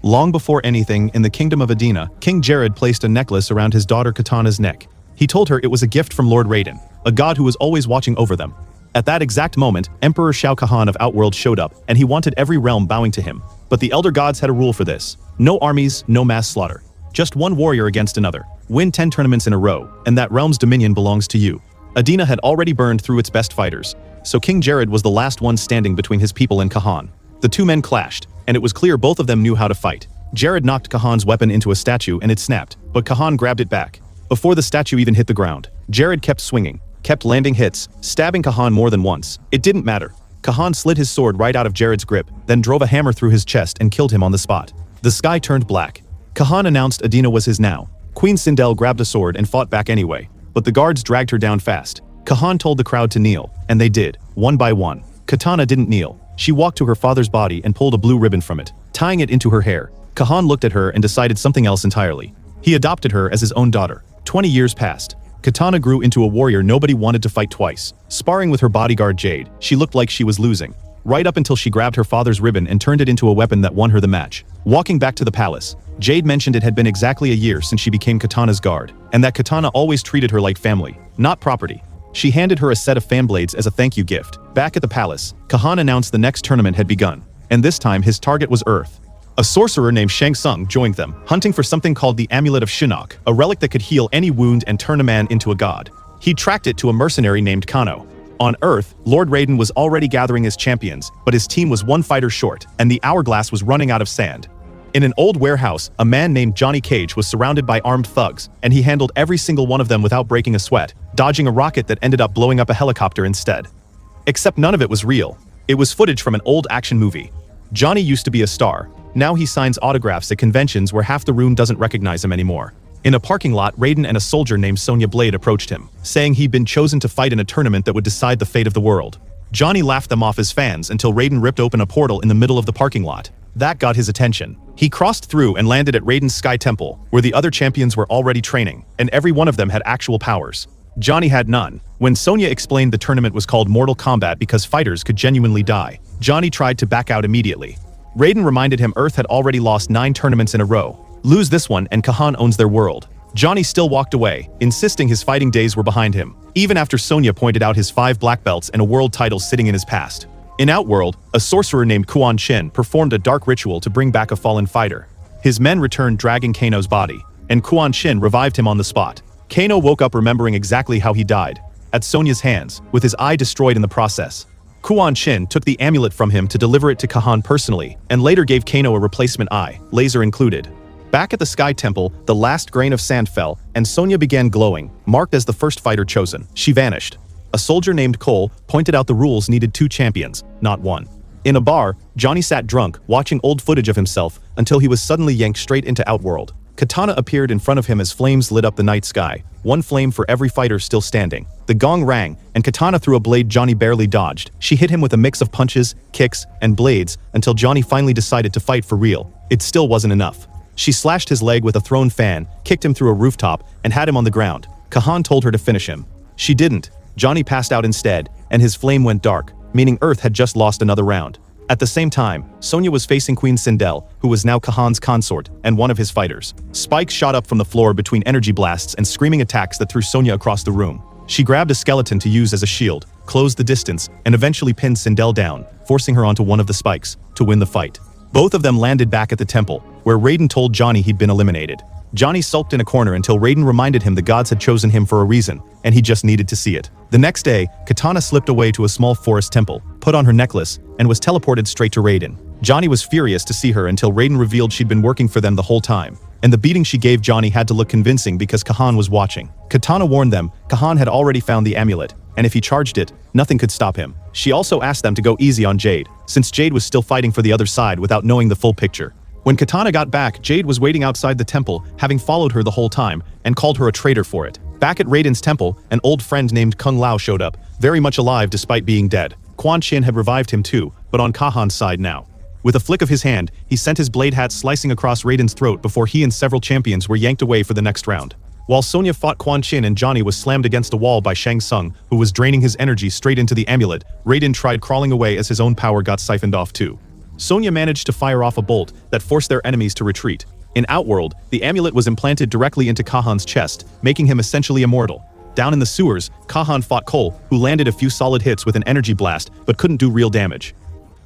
Long before anything in the kingdom of Adena, King Jade placed a necklace around his daughter Kitana's neck. He told her it was a gift from Lord Raiden, a god who was always watching over them. At that exact moment, Emperor Shao Kahn of Outworld showed up, and he wanted every realm bowing to him. But the Elder Gods had a rule for this. No armies, no mass slaughter. Just one warrior against another. Win 10 tournaments in a row, and that realm's dominion belongs to you. Adena had already burned through its best fighters, so King Jade was the last one standing between his people and Kahn. The two men clashed, and it was clear both of them knew how to fight. Jade knocked Kahan's weapon into a statue and it snapped, but Kahn grabbed it back. Before the statue even hit the ground, Jade kept swinging, kept landing hits, stabbing Kahn more than once. It didn't matter. Kahn slid his sword right out of Jared's grip, then drove a hammer through his chest and killed him on the spot. The sky turned black. Kahn announced Adena was his now. Queen Sindel grabbed a sword and fought back anyway, but the guards dragged her down fast. Kahn told the crowd to kneel, and they did, one by one. Kitana didn't kneel. She walked to her father's body and pulled a blue ribbon from it, tying it into her hair. Kahn looked at her and decided something else entirely. He adopted her as his own daughter. 20 years passed. Kitana grew into a warrior nobody wanted to fight twice. Sparring with her bodyguard Jade, she looked like she was losing. Right up until she grabbed her father's ribbon and turned it into a weapon that won her the match. Walking back to the palace, Jade mentioned it had been exactly a year since she became Kitana's guard, and that Kitana always treated her like family, not property. She handed her a set of fan blades as a thank you gift. Back at the palace, Kahn announced the next tournament had begun, and this time his target was Earth. A sorcerer named Shang Tsung joined them, hunting for something called the Amulet of Shinnok, a relic that could heal any wound and turn a man into a god. He tracked it to a mercenary named Kano. On Earth, Lord Raiden was already gathering his champions, but his team was one fighter short, and the hourglass was running out of sand. In an old warehouse, a man named Johnny Cage was surrounded by armed thugs, and he handled every single one of them without breaking a sweat, dodging a rocket that ended up blowing up a helicopter instead. Except none of it was real. It was footage from an old action movie. Johnny used to be a star. Now he signs autographs at conventions where half the room doesn't recognize him anymore. In a parking lot, Raiden and a soldier named Sonya Blade approached him, saying he'd been chosen to fight in a tournament that would decide the fate of the world. Johnny laughed them off as fans until Raiden ripped open a portal in the middle of the parking lot. That got his attention. He crossed through and landed at Raiden's Sky Temple, where the other champions were already training, and every one of them had actual powers. Johnny had none. When Sonya explained the tournament was called Mortal Kombat because fighters could genuinely die, Johnny tried to back out immediately. Raiden reminded him Earth had already lost 9 tournaments in a row. Lose this one and Kahn owns their world. Johnny still walked away, insisting his fighting days were behind him, even after Sonya pointed out his 5 black belts and a world title sitting in his past. In Outworld, a sorcerer named Quan Chin performed a dark ritual to bring back a fallen fighter. His men returned dragging Kano's body, and Quan Chin revived him on the spot. Kano woke up remembering exactly how he died, at Sonya's hands, with his eye destroyed in the process. Quan Chin took the amulet from him to deliver it to Kahn personally, and later gave Kano a replacement eye, laser included. Back at the Sky Temple, the last grain of sand fell, and Sonya began glowing, marked as the first fighter chosen. She vanished. A soldier named Cole pointed out the rules needed 2 champions, not 1. In a bar, Johnny sat drunk, watching old footage of himself, until he was suddenly yanked straight into Outworld. Kitana appeared in front of him as flames lit up the night sky, 1 flame for every fighter still standing. The gong rang, and Kitana threw a blade Johnny barely dodged. She hit him with a mix of punches, kicks, and blades, until Johnny finally decided to fight for real. It still wasn't enough. She slashed his leg with a thrown fan, kicked him through a rooftop, and had him on the ground. Kahn told her to finish him. She didn't. Johnny passed out instead, and his flame went dark, meaning Earth had just lost another round. At the same time, Sonya was facing Queen Sindel, who was now Kahan's consort, and one of his fighters. Spikes shot up from the floor between energy blasts and screaming attacks that threw Sonya across the room. She grabbed a skeleton to use as a shield, closed the distance, and eventually pinned Sindel down, forcing her onto one of the spikes, to win the fight. Both of them landed back at the temple, where Raiden told Johnny he'd been eliminated. Johnny sulked in a corner until Raiden reminded him the gods had chosen him for a reason, and he just needed to see it. The next day, Kitana slipped away to a small forest temple, put on her necklace, and was teleported straight to Raiden. Johnny was furious to see her until Raiden revealed she'd been working for them the whole time, and the beating she gave Johnny had to look convincing because Kahn was watching. Kitana warned them Kahn had already found the amulet, and if he charged it, nothing could stop him. She also asked them to go easy on Jade, since Jade was still fighting for the other side without knowing the full picture. When Kitana got back, Jade was waiting outside the temple, having followed her the whole time, and called her a traitor for it. Back at Raiden's temple, an old friend named Kung Lao showed up, very much alive despite being dead. Quan Chin had revived him too, but on Kahan's side now. With a flick of his hand, he sent his blade hat slicing across Raiden's throat before he and several champions were yanked away for the next round. While Sonya fought Quan Chin and Johnny was slammed against a wall by Shang Tsung, who was draining his energy straight into the amulet, Raiden tried crawling away as his own power got siphoned off too. Sonya managed to fire off a bolt that forced their enemies to retreat. In Outworld, the amulet was implanted directly into Kahan's chest, making him essentially immortal. Down in the sewers, Kahan fought Cole, who landed a few solid hits with an energy blast but couldn't do real damage.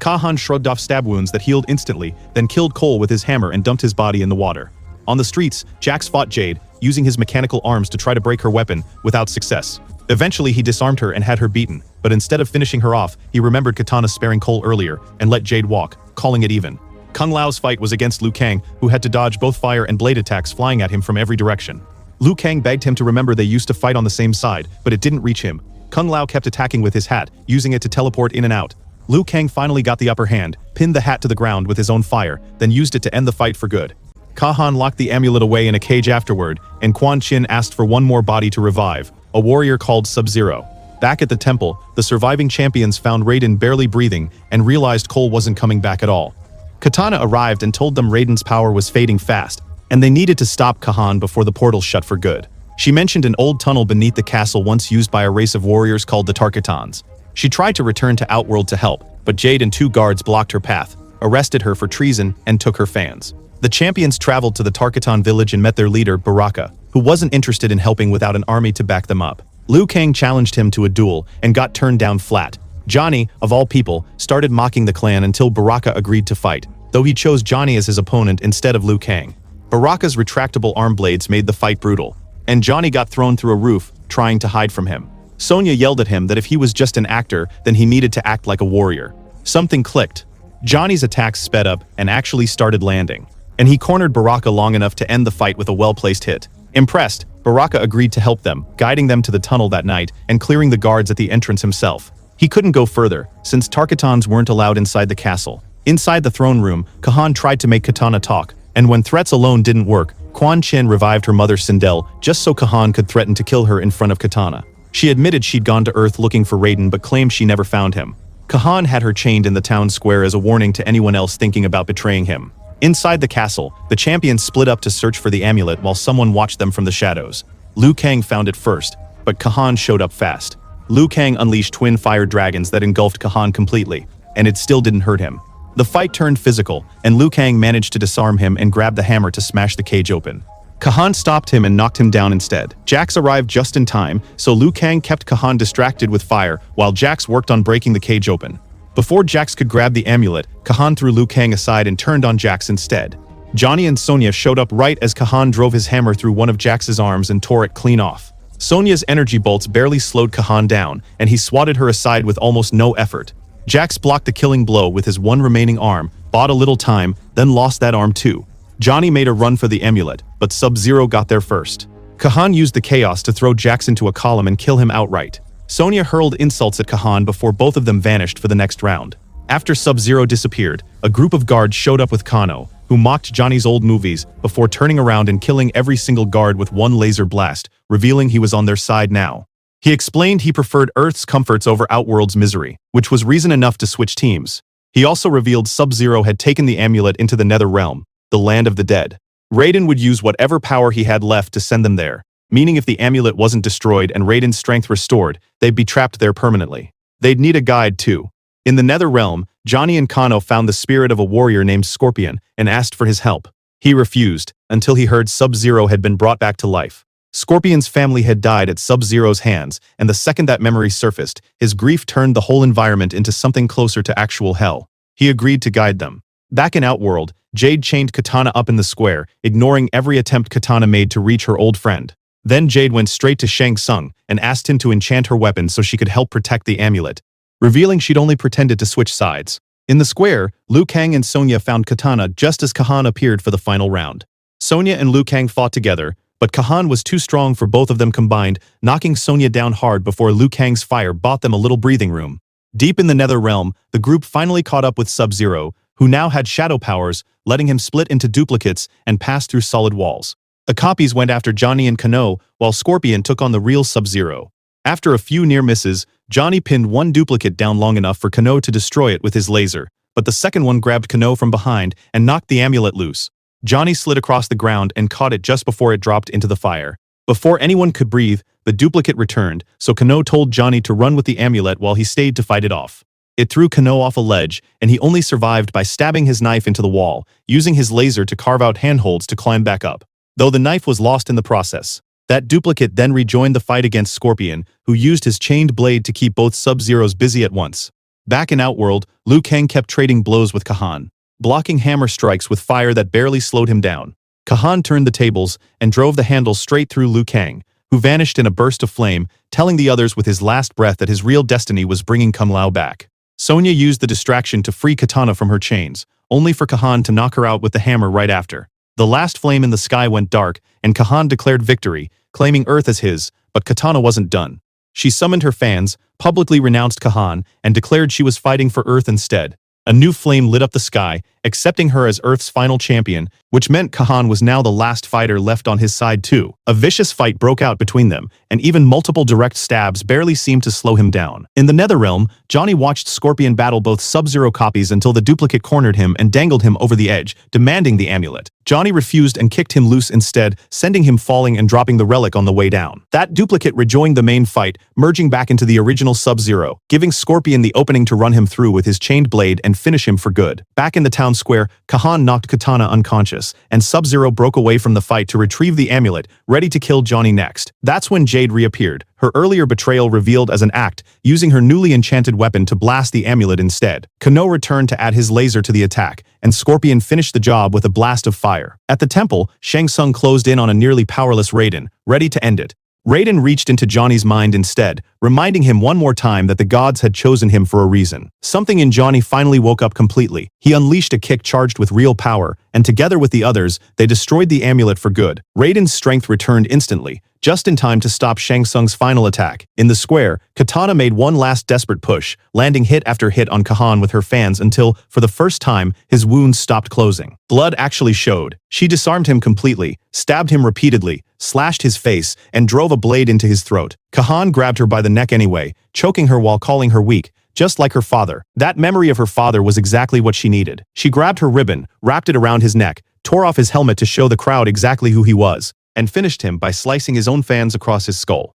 Kahan shrugged off stab wounds that healed instantly, then killed Cole with his hammer and dumped his body in the water. On the streets, Jax fought Jade, using his mechanical arms to try to break her weapon, without success. Eventually, he disarmed her and had her beaten, but instead of finishing her off, he remembered Kitana sparing Cole earlier and let Jade walk, calling it even. Kung Lao's fight was against Liu Kang, who had to dodge both fire and blade attacks flying at him from every direction. Liu Kang begged him to remember they used to fight on the same side, but it didn't reach him. Kung Lao kept attacking with his hat, using it to teleport in and out. Liu Kang finally got the upper hand, pinned the hat to the ground with his own fire, then used it to end the fight for good. Kahan locked the amulet away in a cage afterward, and Quan Chin asked for one more body to revive, a warrior called Sub-Zero. Back at the temple, the surviving champions found Raiden barely breathing and realized Cole wasn't coming back at all. Kitana arrived and told them Raiden's power was fading fast, and they needed to stop Kahan before the portal shut for good. She mentioned an old tunnel beneath the castle once used by a race of warriors called the Tarkatans. She tried to return to Outworld to help, but Jade and 2 guards blocked her path, arrested her for treason, and took her fans. The champions traveled to the Tarkatan village and met their leader, Baraka, who wasn't interested in helping without an army to back them up. Liu Kang challenged him to a duel and got turned down flat. Johnny, of all people, started mocking the clan until Baraka agreed to fight, though he chose Johnny as his opponent instead of Liu Kang. Baraka's retractable arm blades made the fight brutal, and Johnny got thrown through a roof, trying to hide from him. Sonya yelled at him that if he was just an actor, then he needed to act like a warrior. Something clicked. Johnny's attacks sped up and actually started landing, and he cornered Baraka long enough to end the fight with a well-placed hit. Impressed, Baraka agreed to help them, guiding them to the tunnel that night and clearing the guards at the entrance himself. He couldn't go further, since Tarkatans weren't allowed inside the castle. Inside the throne room, Kahan tried to make Kitana talk, and when threats alone didn't work, Quan Chin revived her mother Sindel just so Kahan could threaten to kill her in front of Kitana. She admitted she'd gone to Earth looking for Raiden but claimed she never found him. Kahan had her chained in the town square as a warning to anyone else thinking about betraying him. Inside the castle, the champions split up to search for the amulet while someone watched them from the shadows. Liu Kang found it first, but Kahan showed up fast. Liu Kang unleashed twin fire dragons that engulfed Kahan completely, and it still didn't hurt him. The fight turned physical, and Liu Kang managed to disarm him and grab the hammer to smash the cage open. Kahan stopped him and knocked him down instead. Jax arrived just in time, so Liu Kang kept Kahan distracted with fire while Jax worked on breaking the cage open. Before Jax could grab the amulet, Kahan threw Liu Kang aside and turned on Jax instead. Johnny and Sonya showed up right as Kahan drove his hammer through one of Jax's arms and tore it clean off. Sonya's energy bolts barely slowed Kahan down, and he swatted her aside with almost no effort. Jax blocked the killing blow with his one remaining arm, bought a little time, then lost that arm too. Johnny made a run for the amulet, but Sub-Zero got there first. Kahan used the chaos to throw Jax into a column and kill him outright. Sonya hurled insults at Kahan before both of them vanished for the next round. After Sub-Zero disappeared, a group of guards showed up with Kano, who mocked Johnny's old movies before turning around and killing every single guard with one laser blast, revealing he was on their side now. He explained he preferred Earth's comforts over Outworld's misery, which was reason enough to switch teams. He also revealed Sub-Zero had taken the amulet into the Netherrealm, the land of the dead. Raiden would use whatever power he had left to send them there, meaning if the amulet wasn't destroyed and Raiden's strength restored, they'd be trapped there permanently. They'd need a guide too. In the Netherrealm, Johnny and Kano found the spirit of a warrior named Scorpion and asked for his help. He refused, until he heard Sub-Zero had been brought back to life. Scorpion's family had died at Sub-Zero's hands, and the second that memory surfaced, his grief turned the whole environment into something closer to actual hell. He agreed to guide them. Back in Outworld, Jade chained Kitana up in the square, ignoring every attempt Kitana made to reach her old friend. Then Jade went straight to Shang Tsung and asked him to enchant her weapon so she could help protect the amulet, revealing she'd only pretended to switch sides. In the square, Liu Kang and Sonya found Kitana just as Kahan appeared for the final round. Sonya and Liu Kang fought together, but Kahan was too strong for both of them combined, knocking Sonya down hard before Liu Kang's fire bought them a little breathing room. Deep in the Netherrealm, the group finally caught up with Sub-Zero, who now had shadow powers, letting him split into duplicates and pass through solid walls. The copies went after Johnny and Kano, while Scorpion took on the real Sub-Zero. After a few near misses, Johnny pinned one duplicate down long enough for Kano to destroy it with his laser, but the second one grabbed Kano from behind and knocked the amulet loose. Johnny slid across the ground and caught it just before it dropped into the fire. Before anyone could breathe, the duplicate returned, so Kano told Johnny to run with the amulet while he stayed to fight it off. It threw Kano off a ledge, and he only survived by stabbing his knife into the wall, using his laser to carve out handholds to climb back up. Though the knife was lost in the process. That duplicate then rejoined the fight against Scorpion, who used his chained blade to keep both Sub-Zeros busy at once. Back in Outworld, Liu Kang kept trading blows with Kahn, blocking hammer strikes with fire that barely slowed him down. Kahn turned the tables and drove the handle straight through Liu Kang, who vanished in a burst of flame, telling the others with his last breath that his real destiny was bringing Kung Lao back. Sonya used the distraction to free Kitana from her chains, only for Kahn to knock her out with the hammer right after. The last flame in the sky went dark, and Kahn declared victory, claiming Earth as his, but Kitana wasn't done. She summoned her fans, publicly renounced Kahn, and declared she was fighting for Earth instead. A new flame lit up the sky, accepting her as Earth's final champion, which meant Kahn was now the last fighter left on his side too. A vicious fight broke out between them, and even multiple direct stabs barely seemed to slow him down. In the Netherrealm, Johnny watched Scorpion battle both Sub-Zero copies until the duplicate cornered him and dangled him over the edge, demanding the amulet. Johnny refused and kicked him loose instead, sending him falling and dropping the relic on the way down. That duplicate rejoined the main fight, merging back into the original Sub-Zero, giving Scorpion the opening to run him through with his chained blade and finish him for good. Back in the town square, Kahn knocked Kitana unconscious, and Sub-Zero broke away from the fight to retrieve the amulet, ready to kill Johnny next. That's when Jade reappeared, her earlier betrayal revealed as an act, using her newly enchanted weapon to blast the amulet instead. Kano returned to add his laser to the attack, and Scorpion finished the job with a blast of fire. At the temple, Shang Tsung closed in on a nearly powerless Raiden, ready to end it. Raiden reached into Johnny's mind instead, reminding him one more time that the gods had chosen him for a reason. Something in Johnny finally woke up completely. He unleashed a kick charged with real power, and together with the others, they destroyed the amulet for good. Raiden's strength returned instantly, just in time to stop Shang Tsung's final attack. In the square, Kitana made one last desperate push, landing hit after hit on Kahn with her fans until, for the first time, his wounds stopped closing. Blood actually showed. She disarmed him completely, stabbed him repeatedly, slashed his face, and drove a blade into his throat. Kahn grabbed her by the neck anyway, choking her while calling her weak, just like her father. That memory of her father was exactly what she needed. She grabbed her ribbon, wrapped it around his neck, tore off his helmet to show the crowd exactly who he was, and finished him by slicing his own fans across his skull.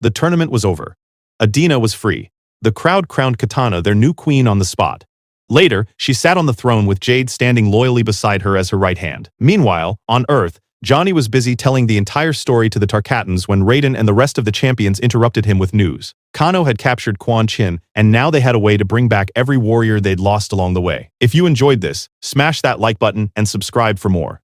The tournament was over. Adena was free. The crowd crowned Kitana their new queen on the spot. Later, she sat on the throne with Jade standing loyally beside her as her right hand. Meanwhile, on Earth, Johnny was busy telling the entire story to the Tarkatans when Raiden and the rest of the champions interrupted him with news. Kano had captured Quan Chin, and now they had a way to bring back every warrior they'd lost along the way. If you enjoyed this, smash that like button and subscribe for more.